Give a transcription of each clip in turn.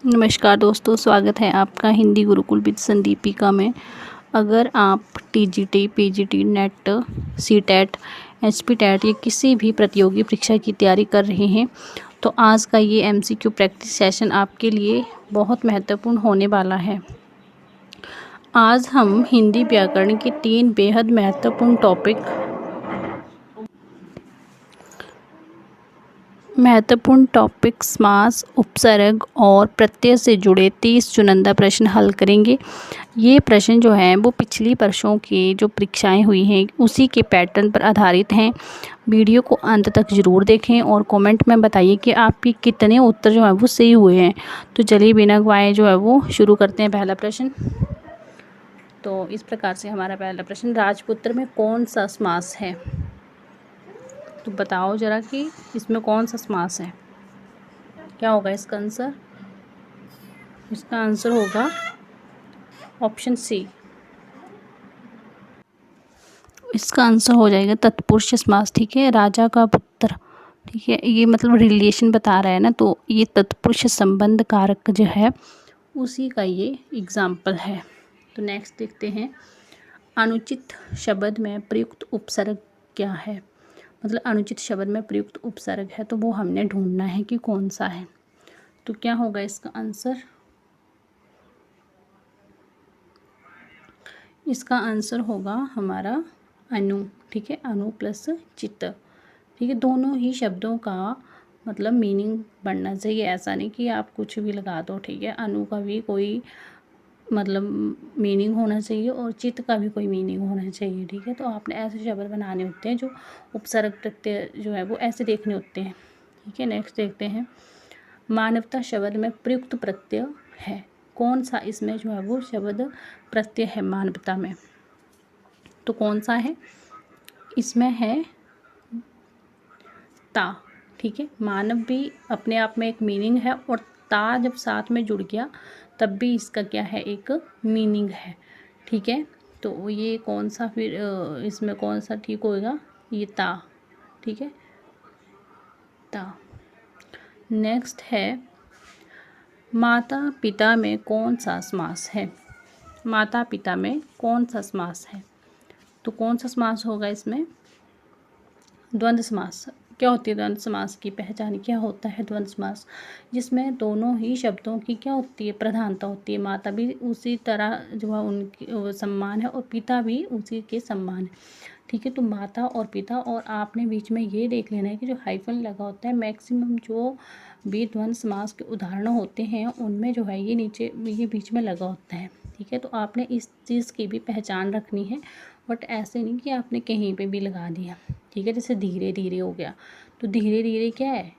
नमस्कार दोस्तों, स्वागत है आपका हिंदी गुरुकुल विद संदीपिका में। अगर आप टीजीटी, पीजीटी, नेट, सीटेट, एचपीटेट या किसी भी प्रतियोगी परीक्षा की तैयारी कर रहे हैं तो आज का ये एमसीक्यू प्रैक्टिस सेशन आपके लिए बहुत महत्वपूर्ण होने वाला है। आज हम हिंदी व्याकरण के 3 बेहद महत्वपूर्ण टॉपिक समास, उपसर्ग और प्रत्यय से जुड़े 30 चुनिंदा प्रश्न हल करेंगे। ये प्रश्न जो हैं वो पिछली वर्षों की जो परीक्षाएं हुई हैं उसी के पैटर्न पर आधारित हैं। वीडियो को अंत तक ज़रूर देखें और कमेंट में बताइए कि आपके कितने उत्तर जो हैं वो सही हुए हैं। तो चलिए बिना गवाए जो है वो शुरू करते हैं पहला प्रश्न। तो इस प्रकार से हमारा पहला प्रश्न, राजपुत्र में कौन सा समास है? तो बताओ ज़रा कि इसमें कौन सा समास है, क्या होगा इसका आंसर? इसका आंसर होगा ऑप्शन सी। इसका आंसर हो जाएगा तत्पुरुष समास। ठीक है, राजा का पुत्र। ठीक है, ये मतलब रिलेशन बता रहा है ना, तो ये तत्पुरुष संबंध कारक जो है उसी का ये एग्जाम्पल है। तो नेक्स्ट देखते हैं, अनुचित शब्द में प्रयुक्त उपसर्ग क्या है? मतलब अनुचित शब्द में प्रयुक्त उपसर्ग है तो वो हमने ढूंढना है कि कौन सा है। तो क्या होगा इसका आंसर? इसका आंसर होगा हमारा अनु। ठीक है, अनु प्लस चित्त। ठीक है, दोनों ही शब्दों का मतलब मीनिंग बनना चाहिए, ऐसा नहीं कि आप कुछ भी लगा दो। ठीक है, अनु का भी कोई मतलब मीनिंग होना चाहिए और चित्त का भी कोई मीनिंग होना चाहिए। ठीक है, तो आपने ऐसे शब्द बनाने होते हैं जो उपसर्ग प्रत्यय जो है वो ऐसे देखने होते हैं। ठीक है, नेक्स्ट देखते हैं, मानवता शब्द में प्रयुक्त प्रत्यय है कौन सा? इसमें जो है वो शब्द प्रत्यय है मानवता में, तो कौन सा है? इसमें है ता। ठीक है, मानव भी अपने आप में एक मीनिंग है और ता जब साथ में जुड़ गया तब भी इसका क्या है, एक मीनिंग है। ठीक है, तो ये कौन सा फिर इसमें कौन सा ठीक होएगा? ये ता। ठीक है, ता। नेक्स्ट है, माता पिता में कौन सा समास है? माता पिता में कौन सा समास है? तो कौन सा समास होगा इसमें? द्वंद्व समास। क्या होती है द्वंद्व समास की पहचान? क्या होता है द्वंद्व समास? जिसमें दोनों ही शब्दों की क्या होती है, प्रधानता होती है। माता भी उसी तरह जो है उनकी सम्मान है और पिता भी उसी के सम्मान है। ठीक है, तो माता और पिता, और आपने बीच में ये देख लेना है कि जो हाइफन लगा होता है मैक्सिमम जो भी द्वंद्व समास के उदाहरण होते हैं उनमें जो है ये नीचे ये बीच में लगा होता है। ठीक है, तो आपने इस चीज़ की भी पहचान रखनी है, बट ऐसे नहीं कि आपने कहीं पे भी लगा दिया। ठीक है, जैसे धीरे धीरे हो गया, तो धीरे धीरे क्या है,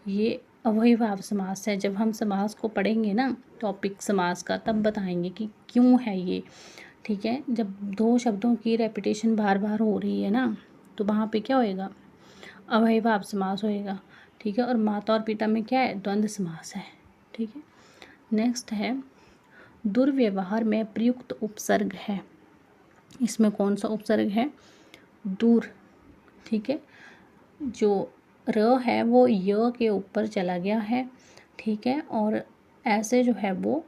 ये अव्ययीभाव समास है। जब हम समास को पढ़ेंगे ना टॉपिक समास का, तब बताएंगे कि क्यों है ये। ठीक है, जब दो शब्दों की रेपिटेशन बार बार हो रही है ना, तो वहाँ पे क्या होएगा, अव्ययीभाव समास होएगा। ठीक है, और माता और पिता में क्या है, द्वंद्व समास है। ठीक है, नेक्स्ट है, दुर्व्यवहार में प्रयुक्त उपसर्ग है। इसमें कौन सा उपसर्ग है? दूर। ठीक है, जो र है वो य के ऊपर चला गया है। ठीक है, और ऐसे जो है वो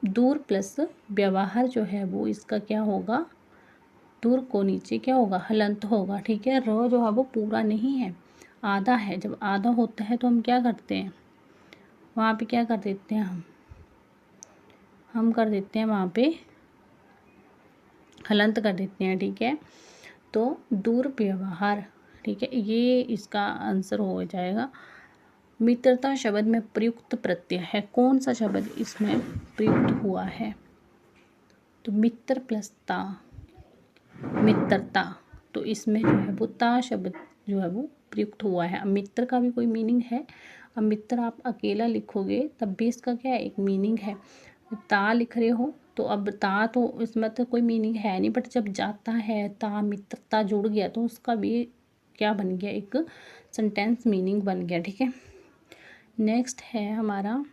दूर प्लस व्यवहार जो है वो इसका क्या होगा, दूर को नीचे क्या होगा, हलंत होगा। ठीक है, र जो है वो पूरा नहीं है, आधा है। जब आधा होता है तो हम क्या करते हैं, वहाँ पे क्या कर देते हैं, हम कर देते हैं वहाँ पे हलंत कर देते हैं। ठीक है, तो दुर्व्यवहार। ठीक है, ये इसका आंसर हो जाएगा। मित्रता शब्द में प्रयुक्त प्रत्यय है कौन सा शब्द इसमें प्रयुक्त हुआ है? तो मित्र प्लस ता, मित्रता। तो इसमें जो है वो ता शब्द जो है वो प्रयुक्त हुआ है। अब मित्र का भी कोई मीनिंग है। अब मित्र आप अकेला लिखोगे तब भी इसका क्या है, एक मीनिंग है। ता लिख रहे हो तो अब ता तो इसमें तो कोई मीनिंग है नहीं, बट जब जाता है ता मित्रता जुड़ गया तो उसका भी क्या बन गया, एक सेंटेंस मीनिंग बन गया। ठीक है, नेक्स्ट है हमारा,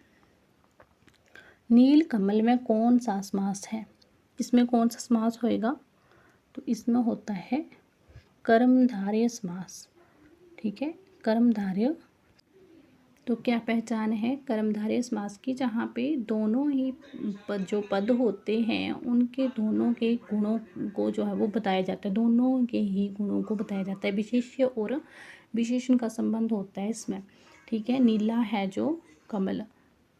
नील कमल में कौन सा समास है? इसमें कौन सा समास होएगा? तो इसमें होता है कर्मधारय समास। ठीक है, कर्मधारय तो क्या पहचान है कर्मधारय समास की, जहाँ पे दोनों ही जो पद होते हैं उनके दोनों के गुणों को जो है वो बताया जाता है, दोनों के ही गुणों को बताया जाता है, विशेष्य और विशेषण का संबंध होता है इसमें। ठीक है, नीला है जो कमल,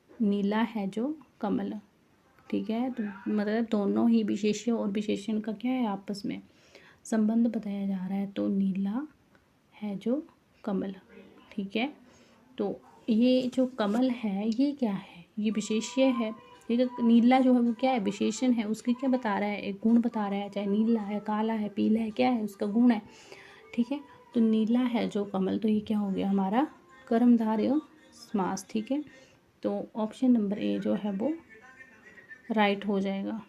नीला है जो कमल। ठीक है, तो मतलब दोनों ही विशेष्य और विशेषण का क्या है, आपस में संबंध बताया जा रहा है। तो नीला है जो कमल। ठीक है, तो ये जो कमल है ये क्या है, ये विशेष्य है। ठीक है, नीला जो है वो क्या है, विशेषण है, उसकी क्या बता रहा है, एक गुण बता रहा है, चाहे नीला है, काला है, पीला है, क्या है, उसका गुण है। ठीक है, तो नीला है जो कमल, तो ये क्या हो गया हमारा कर्मधारय समास। ठीक है, तो ऑप्शन नंबर ए जो है वो राइट हो जाएगा।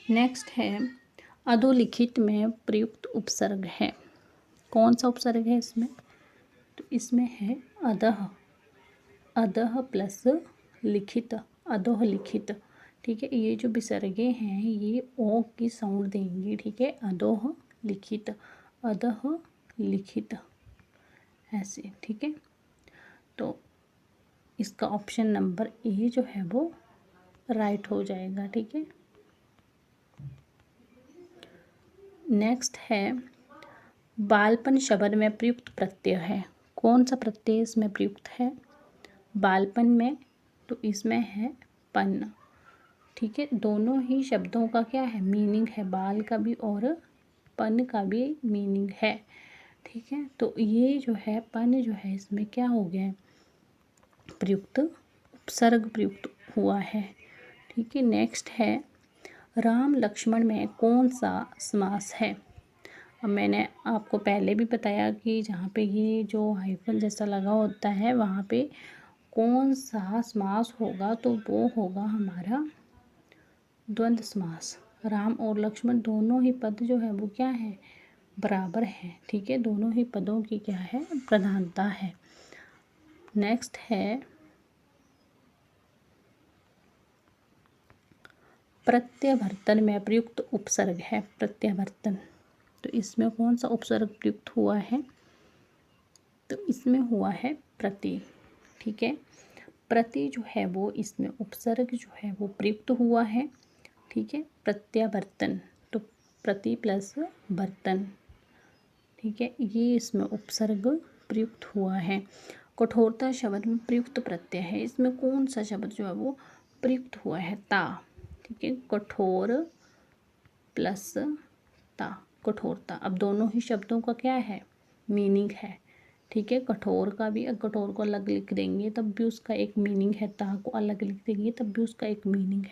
नेक्स्ट है अधोलिखित में प्रयुक्त उपसर्ग है। कौन सा उपसर्ग है इसमें, तो इसमें है अधः, अधः प्लस लिखित, अधोह लिखित। ठीक है, ये जो विसर्गे हैं ये ओ की साउंड देंगे। ठीक है, अधोह लिखित, अधः लिखित, ऐसे। ठीक है, तो इसका ऑप्शन नंबर ए जो है वो राइट हो जाएगा। ठीक है, नेक्स्ट है बालपन शब्द में प्रयुक्त प्रत्यय है। कौन सा प्रत्यय इसमें प्रयुक्त है बालपन में, तो इसमें है पन। ठीक है, दोनों ही शब्दों का क्या है, मीनिंग है, बाल का भी और पन का भी मीनिंग है। ठीक है, तो ये जो है पन जो है इसमें क्या हो गया है, प्रयुक्त उपसर्ग प्रयुक्त हुआ है। ठीक है, नेक्स्ट है राम लक्ष्मण में कौन सा समास है। अब मैंने आपको पहले भी बताया कि जहाँ पे ये जो हाइफन जैसा लगा होता है वहाँ पे कौन सा समास होगा, तो वो होगा हमारा द्वंद्व समास। राम और लक्ष्मण दोनों ही पद जो है वो क्या है, बराबर है। ठीक है, दोनों ही पदों की क्या है, प्रधानता है। नेक्स्ट है प्रत्ययवर्तन में प्रयुक्त उपसर्ग है। प्रत्ययवर्तन, तो इसमें कौन सा उपसर्ग प्रयुक्त हुआ है, तो इसमें हुआ है प्रति। ठीक है, प्रति जो है वो इसमें उपसर्ग जो है वो प्रयुक्त हुआ है। ठीक है, प्रत्यावर्तन, तो प्रति प्लस वर्तन। ठीक है, ये इसमें उपसर्ग प्रयुक्त हुआ है। कठोरता शब्द में प्रयुक्त प्रत्यय है, इसमें कौन सा शब्द जो है वो प्रयुक्त हुआ है, ता। ठीक है, कठोर प्लस ता, कठोरता। अब दोनों ही शब्दों का क्या है, मीनिंग है। ठीक है, कठोर का भी, कठोर को अलग लिख देंगे तब भी उसका एक मीनिंग है, ता को अलग लिख देंगे तब भी उसका एक मीनिंग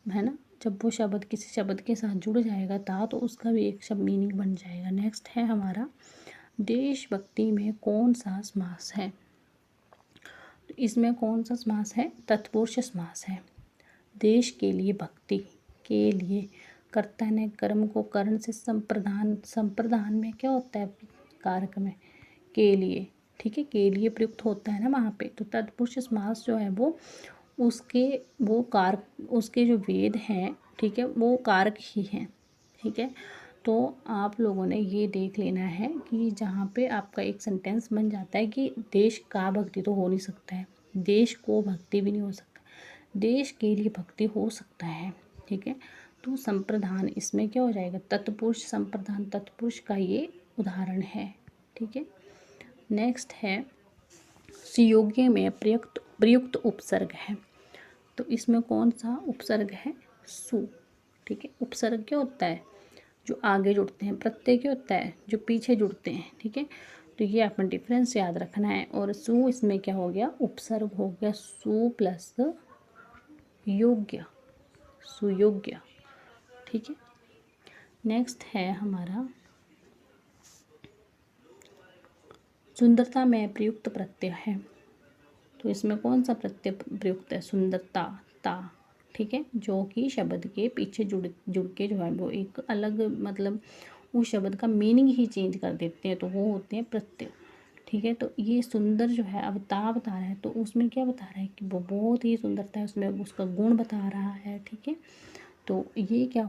है ना। जब वो शब्द किसी शब्द के साथ जुड़ जाएगा ता, तो उसका भी एक शब्द मीनिंग बन जाएगा। नेक्स्ट है हमारा देशभक्ति में कौन सा समास है, तो इसमें कौन सा समास है, तत्पुरुष समास है। देश के लिए, भक्ति के लिए, कर्ता ने कर्म को कर्ण से संप्रदान, संप्रदान में क्या होता है, कारक में के लिए। ठीक है, के लिए प्रयुक्त होता है ना वहाँ पे, तो तत्पुरुष समास जो है वो उसके वो कारक, उसके जो वेद हैं, ठीक है, वो कारक ही हैं। ठीक है, तो आप लोगों ने ये देख लेना है कि जहाँ पे आपका एक सेंटेंस बन जाता है कि देश का भक्ति तो हो नहीं सकता है, देश को भक्ति भी नहीं हो सकता, देश के लिए भक्ति हो सकता है। ठीक है, तो संप्रदान इसमें क्या हो जाएगा, तत्पुरुष, संप्रदान तत्पुरुष का ये उदाहरण है। ठीक है, नेक्स्ट है सुयोग्य में प्रयुक्त प्रयुक्त उपसर्ग है, तो इसमें कौन सा उपसर्ग है, सु। ठीक है, उपसर्ग क्या होता है, जो आगे जुड़ते हैं, प्रत्यय क्या होता है, जो पीछे जुड़ते हैं। ठीक है, तो ये अपन डिफरेंस याद रखना है। और सु इसमें क्या हो गया, उपसर्ग हो गया, सु प्लस योग्य, सुयोग्य। ठीक है, नेक्स्ट है हमारा सुंदरता में प्रयुक्त प्रत्यय है, तो इसमें कौन सा प्रत्यय प्रयुक्त है, सुंदरता, ता। ठीक है, जो कि शब्द के पीछे जुड़ के जो है वो एक अलग, मतलब उस शब्द का मीनिंग ही चेंज कर देते हैं, तो वो होते हैं प्रत्यय। ठीक है, तो ये सुंदर जो है अब ता बता रहा है, तो उसमें क्या बता रहा है कि वो बहुत ही सुंदरता है, उसमें उसका गुण बता रहा है। ठीक है, तो ये क्या